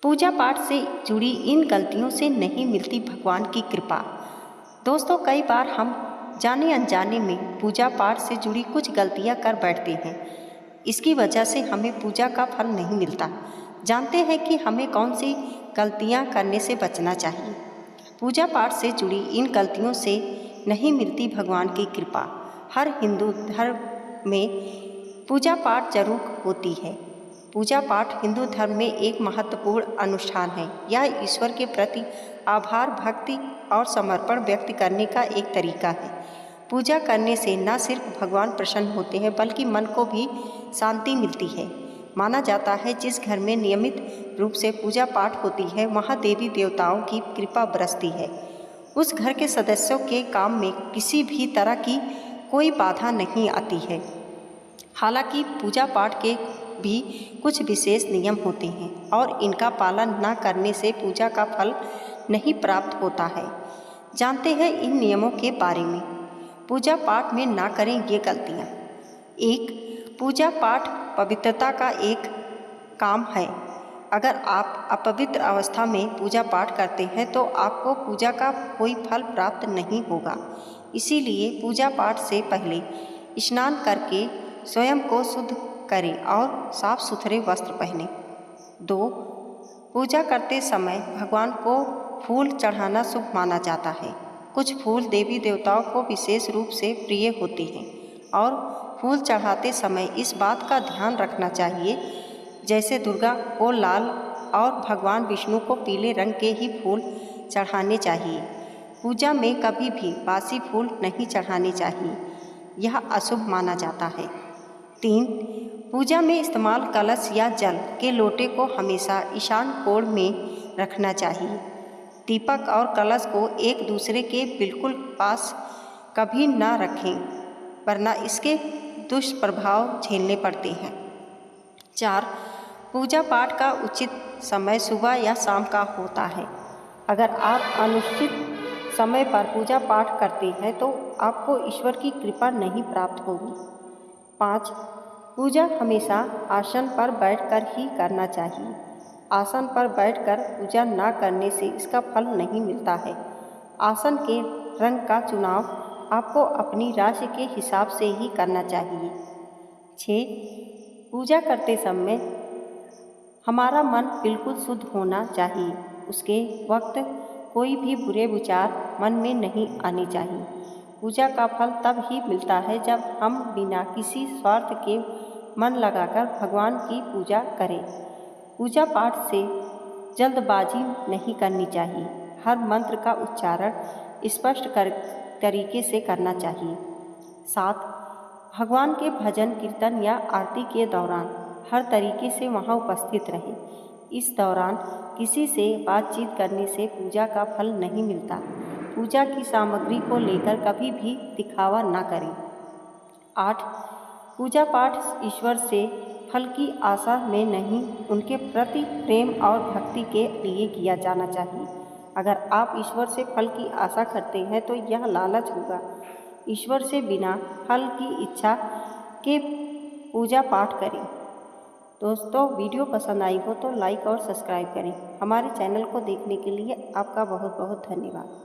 पूजा पाठ से जुड़ी इन गलतियों से नहीं मिलती भगवान की कृपा। दोस्तों, कई बार हम जाने अनजाने में पूजा पाठ से जुड़ी कुछ गलतियां कर बैठते हैं। इसकी वजह से हमें पूजा का फल नहीं मिलता। जानते हैं कि हमें कौन सी गलतियां करने से बचना चाहिए। पूजा पाठ से जुड़ी इन गलतियों से नहीं मिलती भगवान की कृपा। हर हिंदू धर्म में पूजा पाठ जरूर होती है। पूजा पाठ हिंदू धर्म में एक महत्वपूर्ण अनुष्ठान है। यह ईश्वर के प्रति आभार, भक्ति और समर्पण व्यक्त करने का एक तरीका है। पूजा करने से न सिर्फ भगवान प्रसन्न होते हैं बल्कि मन को भी शांति मिलती है। माना जाता है जिस घर में नियमित रूप से पूजा पाठ होती है वहाँ देवी देवताओं की कृपा बरसती है। उस घर के सदस्यों के काम में किसी भी तरह की कोई बाधा नहीं आती है। हालांकि पूजा पाठ के भी कुछ विशेष नियम होते हैं और इनका पालन न करने से पूजा का फल नहीं प्राप्त होता है। जानते हैं इन नियमों के बारे में। पूजा पाठ में ना करें ये गलतियाँ। 1. पूजा पाठ पवित्रता का एक काम है। अगर आप अपवित्र अवस्था में पूजा पाठ करते हैं तो आपको पूजा का कोई फल प्राप्त नहीं होगा। इसीलिए पूजा पाठ से पहले स्नान करके स्वयं को शुद्ध करें और साफ सुथरे वस्त्र पहनें। 2. पूजा करते समय भगवान को फूल चढ़ाना शुभ माना जाता है। कुछ फूल देवी देवताओं को विशेष रूप से प्रिय होते हैं और फूल चढ़ाते समय इस बात का ध्यान रखना चाहिए जैसे दुर्गा को लाल और भगवान विष्णु को पीले रंग के ही फूल चढ़ाने चाहिए। पूजा में कभी भी बासी फूल नहीं चढ़ाने चाहिए, यह अशुभ माना जाता है। 3. पूजा में इस्तेमाल कलश या जल के लोटे को हमेशा ईशान कोण में रखना चाहिए। दीपक और कलश को एक दूसरे के बिल्कुल पास कभी न रखें वरना इसके दुष्प्रभाव झेलने पड़ते हैं। 4. पूजा पाठ का उचित समय सुबह या शाम का होता है। अगर आप अनिश्चित समय पर पूजा पाठ करते हैं तो आपको ईश्वर की कृपा नहीं प्राप्त होगी। 5. पूजा हमेशा आसन पर बैठकर ही करना चाहिए। आसन पर बैठकर पूजा न करने से इसका फल नहीं मिलता है। आसन के रंग का चुनाव आपको अपनी राशि के हिसाब से ही करना चाहिए। 6. पूजा करते समय हमारा मन बिल्कुल शुद्ध होना चाहिए। उसके वक्त कोई भी बुरे विचार मन में नहीं आने चाहिए। पूजा का फल तब ही मिलता है जब हम बिना किसी स्वार्थ के मन लगाकर भगवान की पूजा करें। पूजा पाठ से जल्दबाजी नहीं करनी चाहिए। हर मंत्र का उच्चारण स्पष्ट तरीके से करना चाहिए। 7. भगवान के भजन कीर्तन या आरती के दौरान हर तरीके से वहाँ उपस्थित रहें। इस दौरान किसी से बातचीत करने से पूजा का फल नहीं मिलता। पूजा की सामग्री को लेकर कभी भी दिखावा न करें। 8. पूजा पाठ ईश्वर से फल की आशा में नहीं, उनके प्रति प्रेम और भक्ति के लिए किया जाना चाहिए। अगर आप ईश्वर से फल की आशा करते हैं तो यह लालच होगा। ईश्वर से बिना फल की इच्छा के पूजा पाठ करें। दोस्तों, वीडियो पसंद आई हो तो लाइक और सब्सक्राइब करें। हमारे चैनल को देखने के लिए आपका बहुत बहुत धन्यवाद।